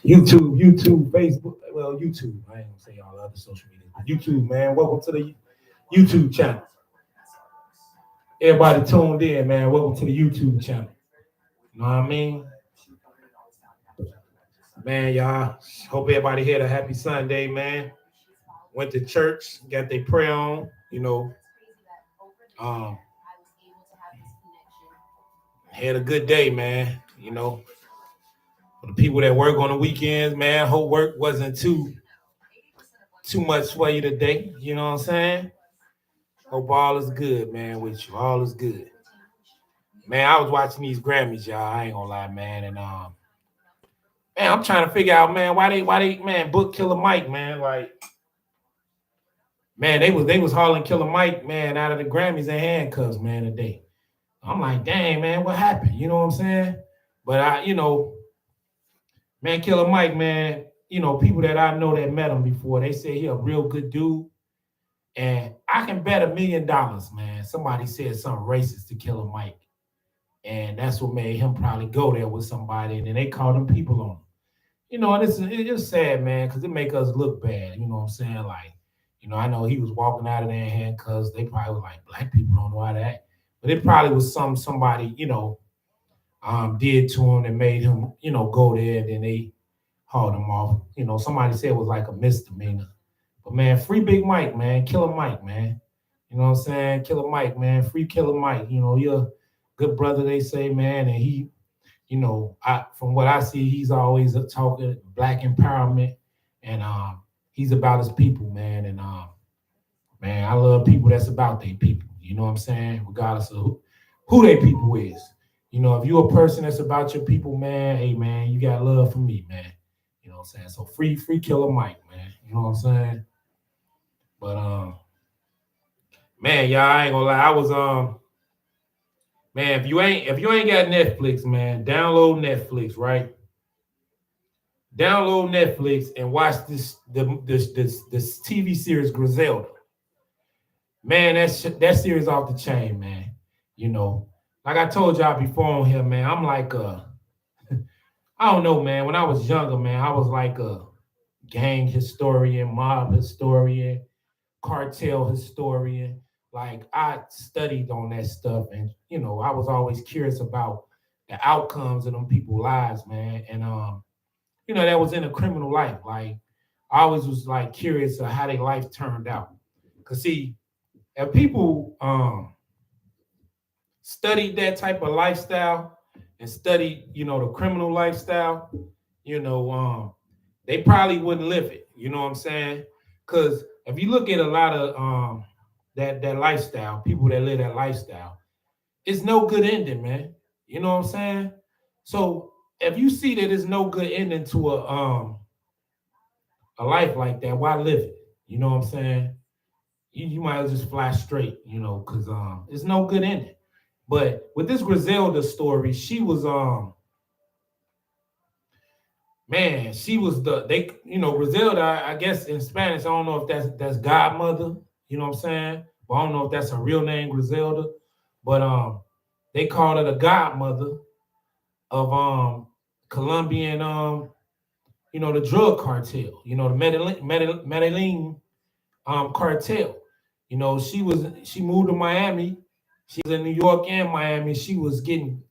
YouTube, Facebook. Well, YouTube. I ain't gonna say all the other social media. But YouTube, man. Welcome to the YouTube channel. Everybody tuned in, man. Welcome to the YouTube channel. You know what I mean? Man, y'all. Hope everybody had a happy Sunday, man. Went to church, got their prayer on, Um, had a good day, man. For the people that work on the weekends, man, hope work wasn't too much for you today. You know what I'm saying? Hope all is good, man, with you. All is good. Man, I was watching these Grammys, y'all. I ain't gonna lie, man. And man, I'm trying to figure out, man, why they man book Killer Mike, man. Like, man, they was hauling Killer Mike, man, out of the Grammys in handcuffs, man, today. I'm like, dang, man, what happened? You know what I'm saying? But man, Killer Mike, man, people that I know that met him before, they say he a real good dude. And I can bet $1 million, man. Somebody said something racist to Killer Mike. And that's what made him probably go there with somebody. And then they called them people on him. And it's just sad, man, because it make us look bad. You know what I'm saying? Like, I know he was walking out of there in handcuffs. They probably was like, black people don't know how to act. But it probably was somebody, did to him that made him, go there. And then they hauled him off. Somebody said it was like a misdemeanor. But, man, free Big Mike, man. Killer Mike, man. You know what I'm saying? Killer Mike, man. Free Killer Mike. You're a good brother, they say, man. And he, from what I see, he's always talking black empowerment. And he's about his people, man. And, man, I love people that's about their people. You know what I'm saying? Regardless of who their people is. If you're a person that's about your people, man, hey, man, you got love for me, man. You know what I'm saying? So free Killer Mike, man. You know what I'm saying? But man, y'all, I ain't gonna lie. I was man, if you ain't got Netflix, man, download Netflix, right? Download Netflix and watch this TV series Griselda. Man, that series off the chain, man. Like I told y'all before on here, man, I'm like I don't know, man. When I was younger, man, I was like a gang historian, mob historian, cartel historian. Like I studied on that stuff, and I was always curious about the outcomes of them people's lives, man. And that was in a criminal life. Like I always was like curious of how their life turned out. Cause see, if people studied that type of lifestyle and studied, the criminal lifestyle, they probably wouldn't live it. You know what I'm saying? Because if you look at a lot of that lifestyle, people that live that lifestyle, it's no good ending, man. You know what I'm saying? So if you see that there's no good ending to a life like that, why live it? You know what I'm saying? You might as well just fly straight, because it's no good ending. But with this Griselda story, she was man, she was Griselda, I guess in Spanish, I don't know if that's godmother, you know what I'm saying? But I don't know if that's her real name, Griselda. But they called her the godmother of Colombian the drug cartel, the Medellin cartel. She moved to Miami. She was in New York and Miami. She was getting,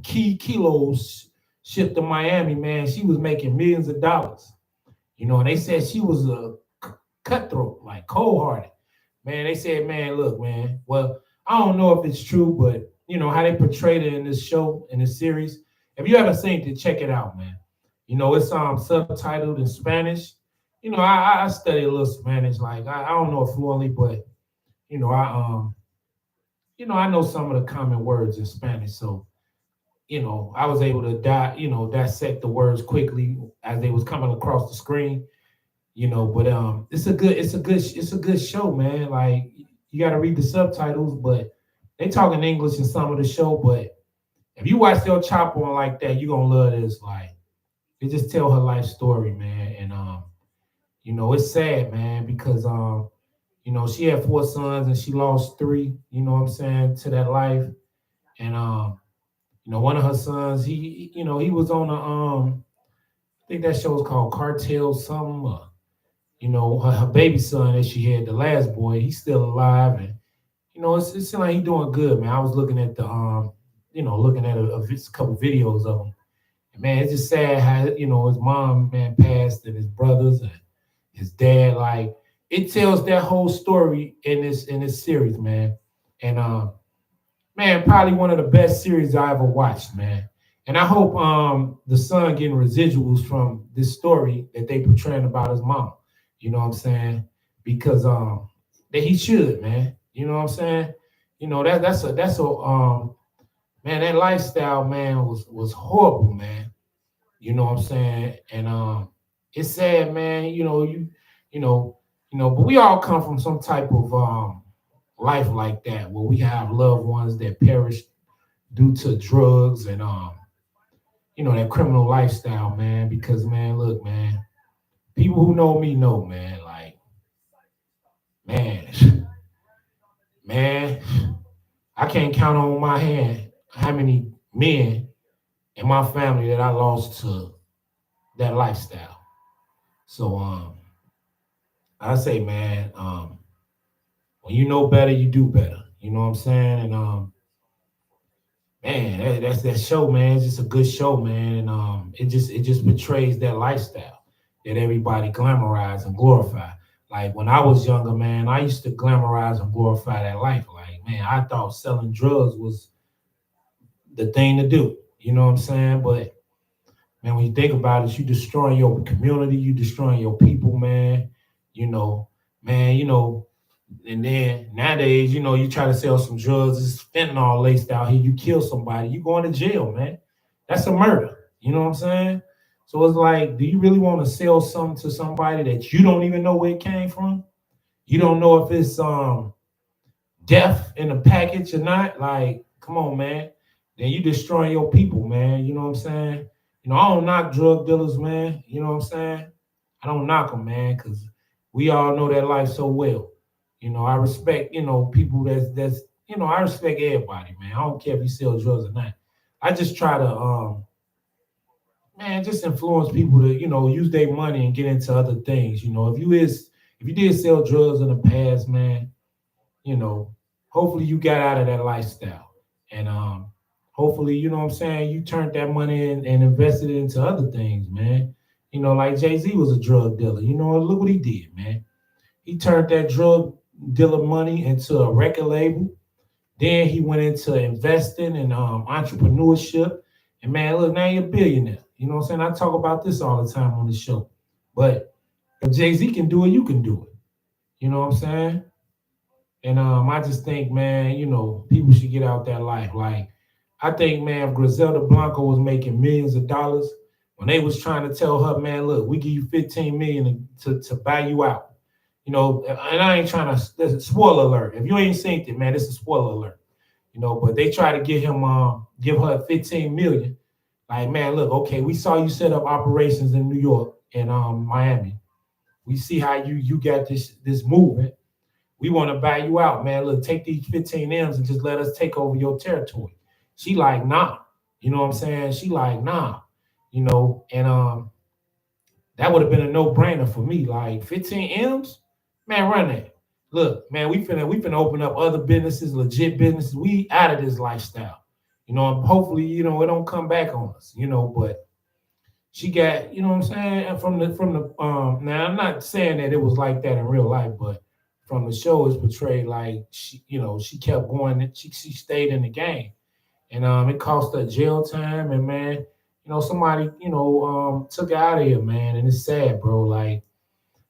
key kilos shipped to Miami, man. She was making millions of dollars. And they said she was a cutthroat, like cold-hearted. Man, they said, man, look, man. Well, I don't know if it's true, but how they portrayed it in this show, in this series. If you haven't seen it, check it out, man. It's subtitled in Spanish. I study a little Spanish. Like I don't know it fluently, but I know some of the common words in Spanish. So, I was able to dissect the words quickly as they was coming across the screen. But it's a good show, man. Like you got to read the subtitles, but they talk in English in some of the show. But if you watch El Chapo on like that, you're gonna love this. Like they just tell her life story, man. And it's sad, man, because she had 4 sons and she lost 3, you know what I'm saying, to that life. And one of her sons, he was on I think that show is called Cartel something. Her baby son that she had, the last boy, he's still alive, and it seems like he's doing good, man. I was looking at looking at a couple videos of him. And man, it's just sad how his mom, man, passed, and his brothers and his dad. Like, it tells that whole story in this series, man. And man, probably one of the best series I ever watched, man. And I hope the son getting residuals from this story that they portraying about his mom. You know what I'm saying? Because that he should, man. You know what I'm saying? That's a man, that lifestyle, man, was horrible, man. You know what I'm saying? And it's sad, man. You know, but we all come from some type of life like that where we have loved ones that perished due to drugs and that criminal lifestyle, man. Because man, look, man, people who know me know, man, like, man, man, I can't count on my hand how many men in my family that I lost to that lifestyle. So I say, man, when you know better, you do better. You know what I'm saying? And man, that's that show, man. It's just a good show, man. And it just portrays that lifestyle that everybody glamorize and glorify. Like when I was younger, man, I used to glamorize and glorify that life. Like, man, I thought selling drugs was the thing to do. You know what I'm saying? But man, when you think about it, you destroying your community, you destroying your people, man. You know, man, and then nowadays, you try to sell some drugs, it's fentanyl laced out here, you kill somebody, you going to jail, man. That's a murder. You know what I'm saying? So it's like, do you really want to sell something to somebody that you don't even know where it came from? You don't know if it's death in the package or not. Like, come on, man. Then you destroying your people, man. You know what I'm saying? I don't knock drug dealers, man. You know what I'm saying? I don't knock them, man, because we all know that life so well. I respect, people I respect everybody, man. I don't care if you sell drugs or not. I just try to, man, just influence people to, use their money and get into other things. If you did sell drugs in the past, man, you know, hopefully you got out of that lifestyle. And hopefully, you know what I'm saying, you turned that money in and invested it into other things, man. Like Jay-Z was a drug dealer. Look what he did, man. He turned that drug dealer money into a record label. Then he went into investing and entrepreneurship. And man, look, now you're a billionaire. You know what I'm saying? I talk about this all the time on the show. But if Jay-Z can do it, you can do it. You know what I'm saying? And I just think, man, people should get out that life. Like, I think, man, if Griselda Blanco was making millions of dollars, when they was trying to tell her, man, look, we give you 15 million to buy you out. And I ain't trying to, there's a spoiler alert. If you ain't seen it, man, this is a spoiler alert. But they try to give her 15 million. Like, man, look, okay, we saw you set up operations in New York and Miami. We see how you got this movement. We want to buy you out, man. Look, take these 15 M's and just let us take over your territory. She like, nah. You know what I'm saying? She like, nah. And that would have been a no-brainer for me. Like 15 M's, man, run that. Look, man, we finna open up other businesses, legit businesses. We out of this lifestyle. And hopefully, it don't come back on us, but she got, you know what I'm saying? And from the now I'm not saying that it was like that in real life, but from the show it's portrayed like she kept going, she stayed in the game. And it cost her jail time, and man, somebody, took her out of here, man. And it's sad, bro. Like,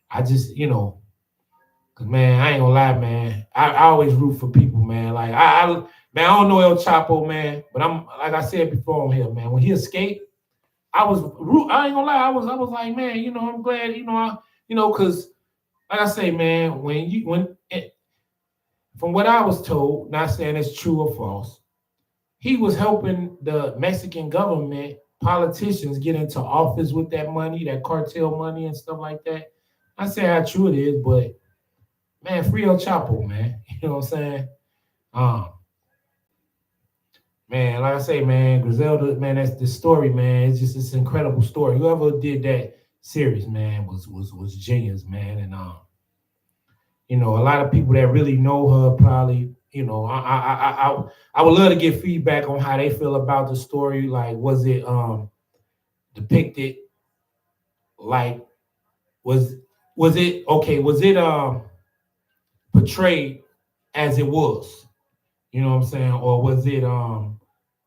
I just, cause man, I ain't gonna lie, man. I always root for people, man. Like man, I don't know El Chapo, man, but I'm like I said before on here, man. When he escaped, I ain't gonna lie, I was like, man, I'm glad, cause like I say, man, from what I was told, not saying it's true or false, he was helping the Mexican government, politicians get into office with that money, that cartel money and stuff like that. I say how true it is, but man, free El Chapo, man. You know what I'm saying? Um, Man, like I say, man, Griselda, man, that's the story, man. It's just this incredible story. Whoever did that series, man, was genius, man. And a lot of people that really know her probably, I would love to get feedback on how they feel about the story. Like, was it depicted like was was it okay? Was it portrayed as it was? You know what I'm saying? Or was it a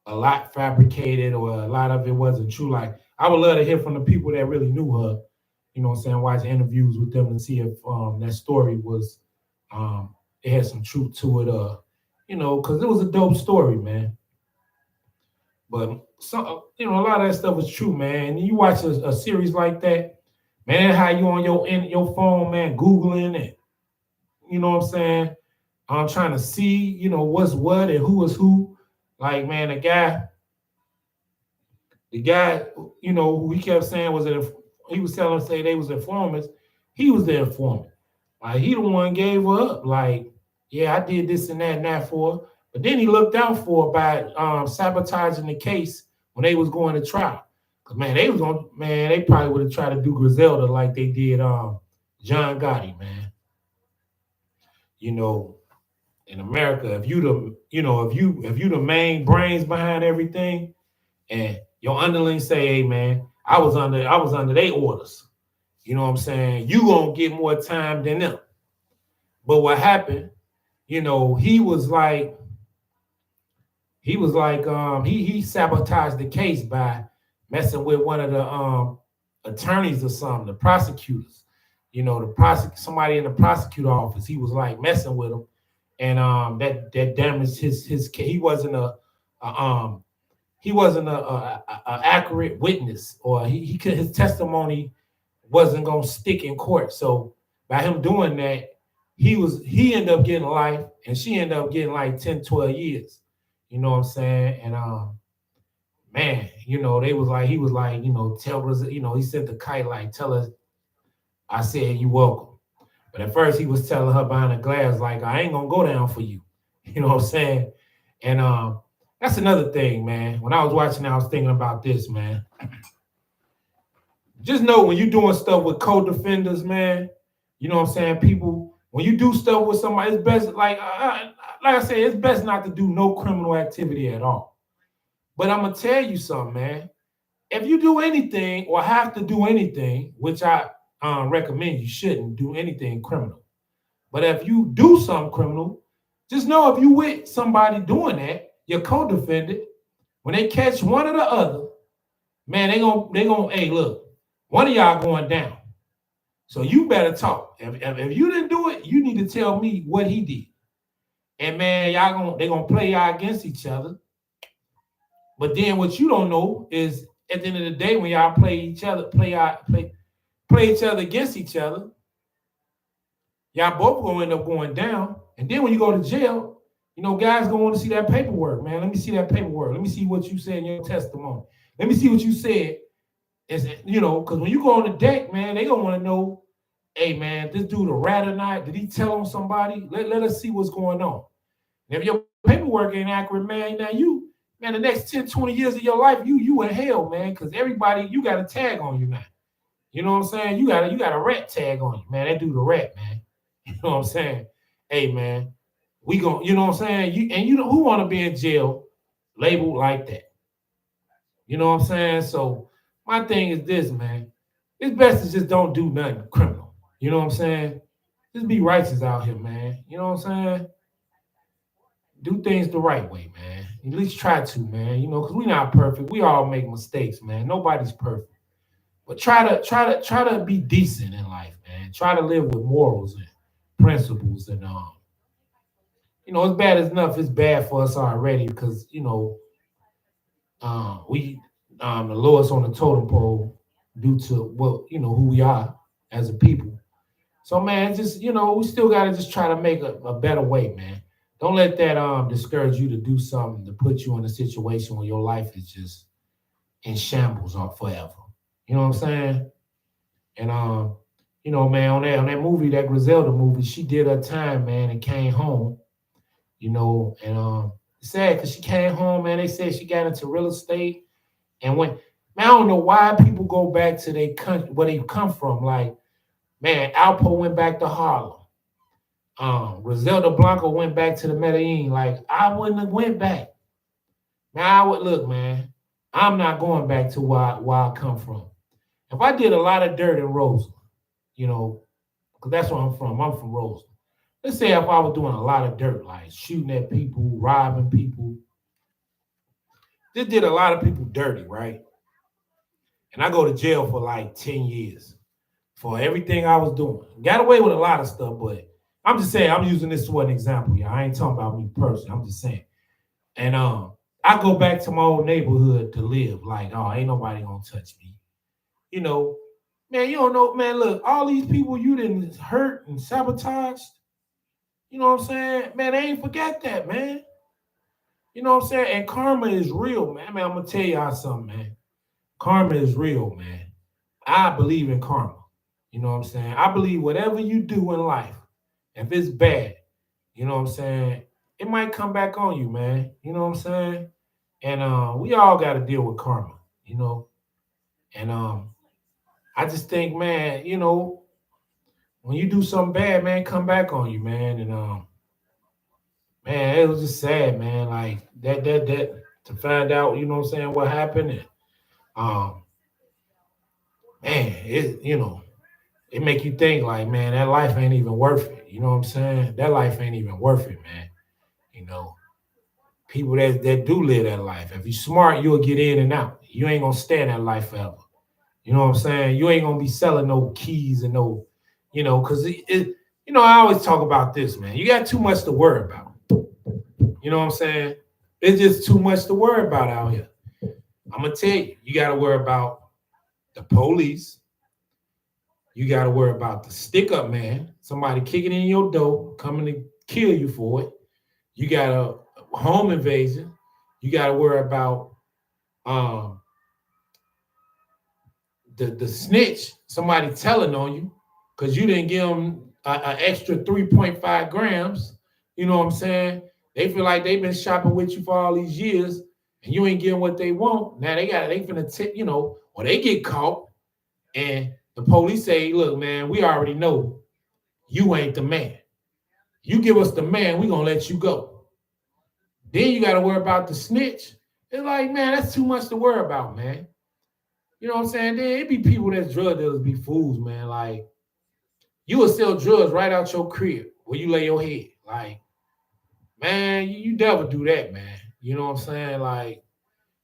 lot fabricated or a lot of it wasn't true? Like I would love to hear from the people that really knew her, you know what I'm saying, watch interviews with them and see if that story was it had some truth to it, because it was a dope story, man. But some a lot of that stuff was true, man. And you watch a series like that, man, how you on your phone, man, Googling it, you know what I'm saying? I'm trying to see, what's what and who is who. Like, man, the guy, who he kept saying he was telling say they was informants. He was the informant. Like he the one gave her up. Like, yeah, I did this and that for her. But then he looked out for her by sabotaging the case when they was going to trial. Cause man, they probably would have tried to do Griselda like they did John Gotti, man. You know, in America, if you the if you the main brains behind everything, and your underlings say, "Hey, man, I was under their orders." You know what I'm saying? You gonna get more time than them. But what happened? He was like he sabotaged the case by messing with one of the attorneys or something, the prosecutors. Somebody in the prosecutor office. He was like messing with him, and that damaged his case. A um he wasn't a accurate witness, or his testimony wasn't gonna stick in court. So by him doing that, he ended up getting life, and she ended up getting like 10, 12 years. You know what I'm saying? And man, they was like he was like, tell us, he sent the kite like, tell us I said you welcome. But at first he was telling her behind the glass, like, I ain't gonna go down for you. You know what I'm saying? And that's another thing, man. When I was watching, I was thinking about this, man. Just know when you're doing stuff with co-defenders, man, you know what I'm saying? People, when you do stuff with somebody, it's best, like I said, it's best not to do no criminal activity at all. But I'm gonna tell you something, man. If you do anything or have to do anything, which I recommend you shouldn't do anything criminal. But if you do something criminal, just know if you with somebody doing that, your co-defendant, when they catch one or the other, man, they gonna, hey, look, one of y'all going down. So you better talk. If you didn't do it, you need to tell me what he did. And man, they gonna play y'all against each other. But then what you don't know is at the end of the day, when y'all play each other against each other, y'all both gonna end up going down. And then when you go to jail, guys gonna want to see that paperwork, man. Let me see that paperwork. Let me see what you said in your testimony. Let me see what you said. Because when you go on the deck, man, they gonna want to know, hey, man, this dude a rat or not? Did he tell on somebody? Let us see what's going on. And if your paperwork ain't accurate, man, the next 10, 20 years of your life, you in hell, man, because everybody, you got a tag on you now. You know what I'm saying? You got a rat tag on you, man. That dude a rat, man. You know what I'm saying? Hey, man, we gon', you know what I'm saying? Who want to be in jail labeled like that? You know what I'm saying? So my thing is this, man. It's best to just don't do nothing criminal. You know what I'm saying? Just be righteous out here, man. You know what I'm saying? Do things the right way, man. At least try to, man. Because we not perfect. We all make mistakes, man. Nobody's perfect. But try to be decent in life, man. Try to live with morals and principles, and it's bad enough. It's bad for us already because we the lowest on the totem pole due to who we are as a people. So man, just we still gotta just try to make a better way, man. Don't let that discourage you to do something to put you in a situation where your life is just in shambles or forever. You know what I'm saying? And man, on that movie, that Griselda movie, she did her time, man, and came home. And It's sad because she came home, man. They said she got into real estate and went. Man, I don't know why people go back to their country, where they come from. Like, man, Alpo went back to Harlem. Griselda Blanco went back to the Medellin. Like, I wouldn't have went back. Man, I would look, man. I'm not going back to where I come from. If I did a lot of dirt in Roseland, you know, because that's where I'm from. I'm from Roseland. Let's say if I was doing a lot of dirt, like shooting at people, robbing people, just did a lot of people dirty, right? And I go to jail for like 10 years for everything I was doing. Got away with a lot of stuff, but I'm just saying, I'm using this for an example, y'all. I ain't talking about me personally. I'm just saying. And I go back to my old neighborhood to live. Like, oh, ain't nobody gonna touch me. You know, man, you don't know, man, look, all these people you didn't hurt and sabotaged, you know what I'm saying? Man, they ain't forget that, man. You know what I'm saying? And karma is real, man. Man, I'm gonna tell y'all something, man. Karma is real, man. I believe in karma. You know what I'm saying? I believe whatever you do in life, if it's bad, you know what I'm saying, it might come back on you, man. You know what I'm saying? And we all got to deal with karma, you know. And I just think, man, you know, when you do something bad, man, come back on you, man. And man, it was just sad, man. Like that to find out, you know what I'm saying, what happened. And um, man, it you know, it make you think like, man, that life ain't even worth it. You know what I'm saying? That life ain't even worth it, man. You know, people that do live that life. If you're smart, you'll get in and out. You ain't gonna stay in that life forever. You know what I'm saying? You ain't gonna be selling no keys and no, you know, because you know, I always talk about this, man. You got too much to worry about. You know what I'm saying? It's just too much to worry about out here. I'm gonna tell you, you gotta worry about the police. You gotta worry about the stick up man, somebody kicking in your door, coming to kill you for it. You got a home invasion. You got to worry about um, the snitch, somebody telling on you because you didn't give them an extra 3.5 grams. You know what I'm saying? They feel like they've been shopping with you for all these years and you ain't getting what they want. Now they finna tip, you know, or they get caught and the police say, look, man, we already know you ain't the man. You give us the man, we gonna let you go. Then you got to worry about the snitch. It's like, man, that's too much to worry about, man. You know what I'm saying? Then it be people that's drug dealers be fools, man. Like, you will sell drugs right out your crib where you lay your head. Like, man, you never do that, man. You know what I'm saying? Like,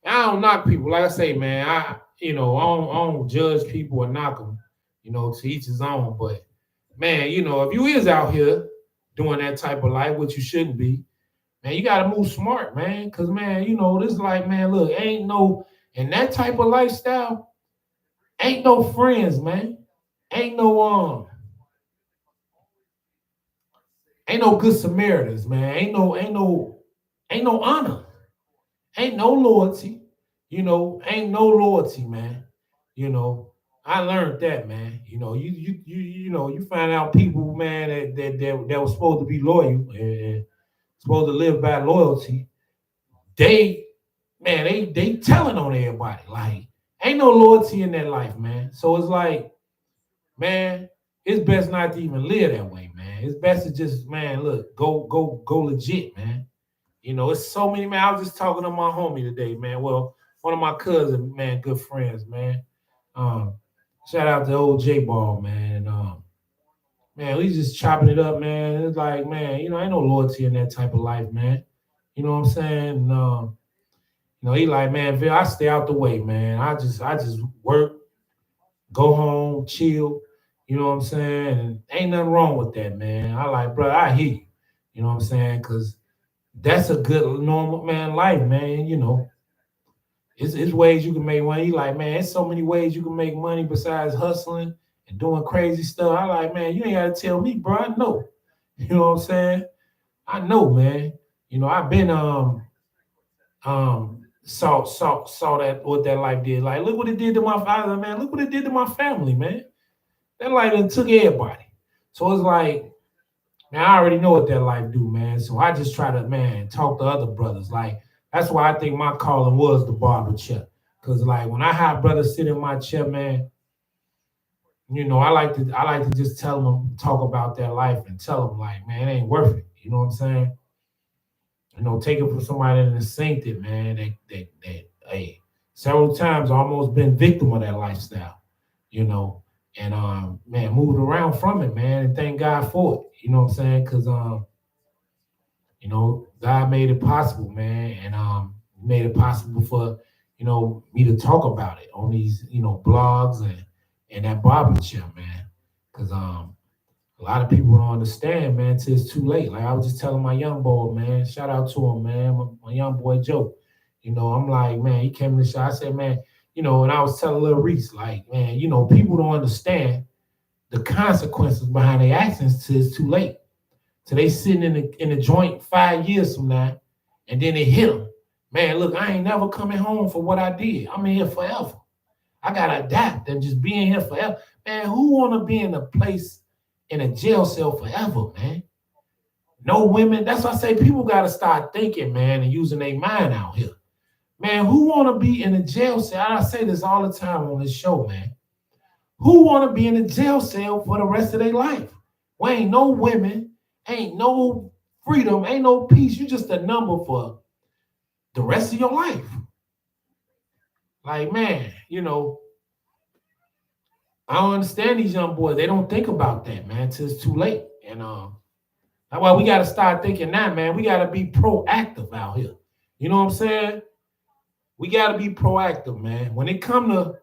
I don't knock people. Like I say, man, I don't judge people or knock them. You know, to each his own. But man, you know, if you is out here doing that type of life, which you shouldn't be, man, you gotta move smart, man. Cause man, you know, this like, man, look, ain't no in that type of lifestyle, ain't no friends, man. Ain't no ain't no good Samaritans, man. Ain't no honor. Ain't no loyalty. You know, ain't no loyalty, man. You know, I learned that, man. You know, you know, you find out people, man, that was supposed to be loyal and supposed to live by loyalty. They, man, they telling on everybody. Like, ain't no loyalty in that life, man. So it's like, man, it's best not to even live that way, man. It's best to just, man, look, go legit, man. You know, it's so many, man. I was just talking to my homie today, man. Well, one of my cousins, man, good friends, man. Um, Shout out to old J Ball, man. Man, we just chopping it up, man. It's like, man, you know, ain't no loyalty in that type of life, man. You know what I'm saying? You know, he like, man, Phil, I stay out the way, man. I just work, go home, chill. You know what I'm saying? And ain't nothing wrong with that, man. I like, bro, I hear you. You know what I'm saying? Because that's a good normal man life, man. You know, it's ways you can make money. Like, man, it's so many ways you can make money besides hustling and doing crazy stuff. I like, man, you ain't gotta tell me, bro. I know. You know what I'm saying? I know, man. You know, I've been saw that what that life did. Like, look what it did to my father, man. Look what it did to my family, man. That life done took everybody. So it's like, man, I already know what that life do, man. So I just try to, man, talk to other brothers. Like, that's why I think my calling was the barber chair. Cause like when I have brothers sit in my chair, man, I like to just tell them, talk about their life and tell them like, man, it ain't worth it. You know what I'm saying? Take it from somebody that synced it, man. Hey, several times almost been victim of that lifestyle, you know, and man, moved around from it, man, and thank God for it. You know what I'm saying? Because God made it possible, man, and made it possible for me to talk about it on these blogs and that barber chair, man, because a lot of people don't understand, man, till it's too late. Like I was just telling my young boy, man, shout out to him, man, my young boy Joe. I'm like, man, he came to the show. I said, man, and I was telling Lil Reese, like, man, people don't understand the consequences behind their actions till it's too late. So they sitting in the joint 5 years from now, and then they hit them. Man, look, I ain't never coming home for what I did. I'm in here forever. I gotta adapt and just be in here forever. Man, who wanna be in a place in a jail cell forever, man? No women. That's why I say people gotta start thinking, man, and using their mind out here. Man, who wanna be in a jail cell? I say this all the time on this show, man. Who wanna be in a jail cell for the rest of their life? Well, ain't no women, ain't no freedom, ain't no peace. You just a number for the rest of your life. Like, man, I don't understand these young boys. They don't think about that, man, till it's too late. And that's why we got to start thinking now, man. We got to be proactive out here. You know what I'm saying? We got to be proactive, man. When it come to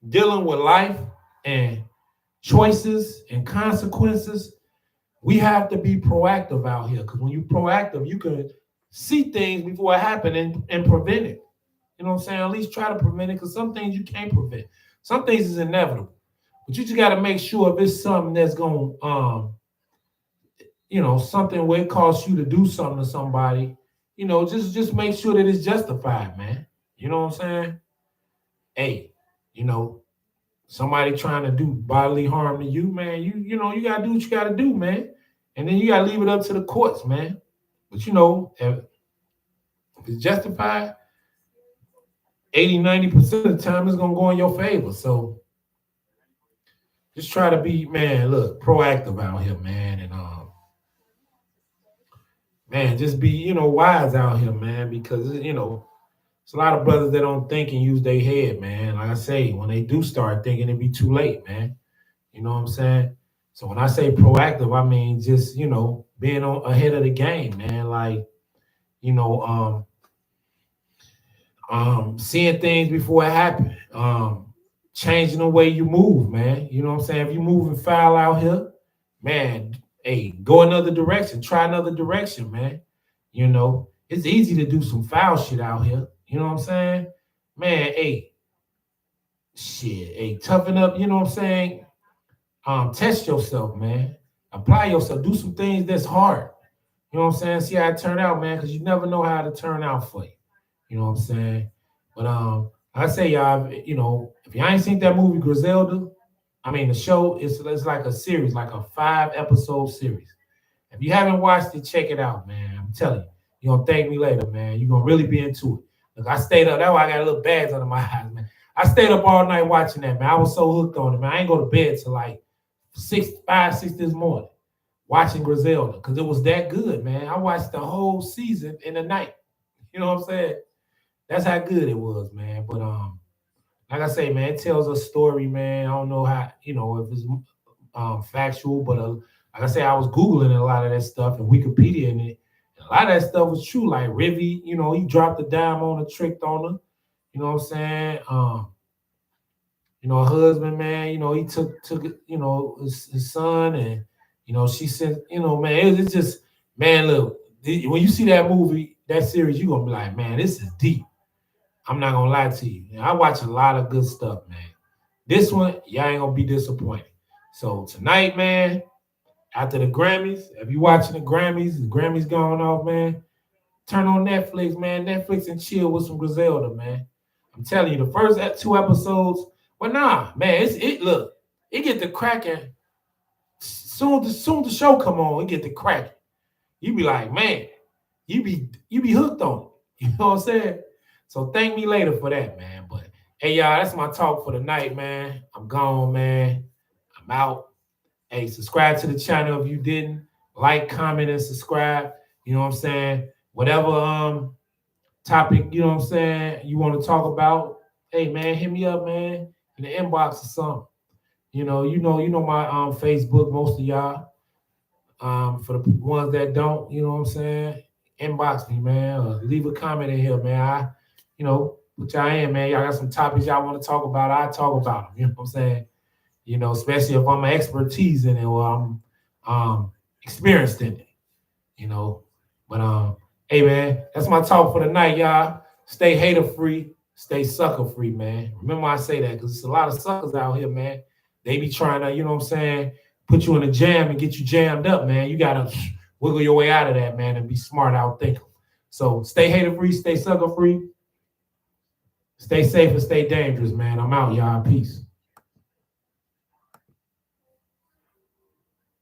dealing with life and choices and consequences, we have to be proactive out here. Because when you're proactive, you can see things before it happen and prevent it. You know what I'm saying? At least try to prevent it, because some things you can't prevent. Some things is inevitable. But you just got to make sure if it's something that's going something where it costs you to do something to somebody, just make sure that it's justified, man. You know what I'm saying? Hey, somebody trying to do bodily harm to you, man, you got to do what you got to do, man. And then you got to leave it up to the courts, man. But, if it's justified, 80-90% of the time it's going to go in your favor. So just try to be, man, look, proactive out here, man. And, man, just be, wise out here, man, because, it's a lot of brothers that don't think and use their head, man. Like I say, when they do start thinking, it be too late, man. You know what I'm saying? So when I say proactive, I mean just, being ahead of the game, man. Like, seeing things before it happen, changing the way you move, man. You know what I'm saying? If you moving foul out here, man, hey, go another direction, try another direction, man. It's easy to do some foul shit out here. You know what I'm saying? Man, hey, shit, hey, toughen up, you know what I'm saying? Test yourself, man. Apply yourself. Do some things that's hard. You know what I'm saying? See how it turn out, man, because you never know how it turn out for you. You know what I'm saying? But I say y'all, if y'all ain't seen that movie Griselda, I mean the show it's like a series, like a 5-episode series. If you haven't watched it, check it out, man. I'm telling you, you're gonna thank me later, man. You're gonna really be into it. Look, I stayed up. That's why I got a little bags under my eyes, man. I stayed up all night watching that, man. I was so hooked on it, man. I ain't go to bed till like 5, 6 this morning watching Griselda because it was that good, man. I watched the whole season in the night. You know what I'm saying? That's how good it was, man. But like I say, man, it tells a story, man. I don't know how, if it's factual, but like I say, I was Googling a lot of that stuff and Wikipedia in it. And a lot of that stuff was true. Like Rivy, he dropped a dime on her, tricked on her. You know what I'm saying? Her husband, man, he took his son, and she sent, man, it's just, man, look, when you see that movie, that series, you're gonna be like, man, this is deep. I'm not gonna lie to you. I watch a lot of good stuff, man. This one, y'all ain't gonna be disappointed. So tonight, man, after the Grammys, if you watching the Grammys going off, man, turn on Netflix, man. Netflix and chill with some Griselda, man. I'm telling you, the first 2 episodes, well, nah, man, look, It get to cracking. Soon the show come on, it get to cracking. You be like, man, you be hooked on it. You know what I'm saying? So thank me later for that, man. But hey, y'all, that's my talk for the night, man. I'm gone, man. I'm out. Hey, subscribe to the channel if you didn't. Like, comment, and subscribe. You know what I'm saying? Whatever topic, you know what I'm saying, you want to talk about, hey man, hit me up, man, in the inbox or something. You know my Facebook, most of y'all. For the ones that don't, you know what I'm saying, inbox me, man, or leave a comment in here, man. What y'all in, man. Y'all got some topics y'all want to talk about, I talk about them. You know what I'm saying? Especially if I'm an expertise in it or I'm experienced in it, But hey man, that's my talk for the night, y'all. Stay hater free, stay sucker free, man. Remember I say that because there's a lot of suckers out here, man. They be trying to, you know what I'm saying, put you in a jam and get you jammed up, man. You gotta wiggle your way out of that, man, and be smart out thinking. So stay hater free, stay sucker free, stay safe and stay dangerous, man. I'm out, y'all. Peace.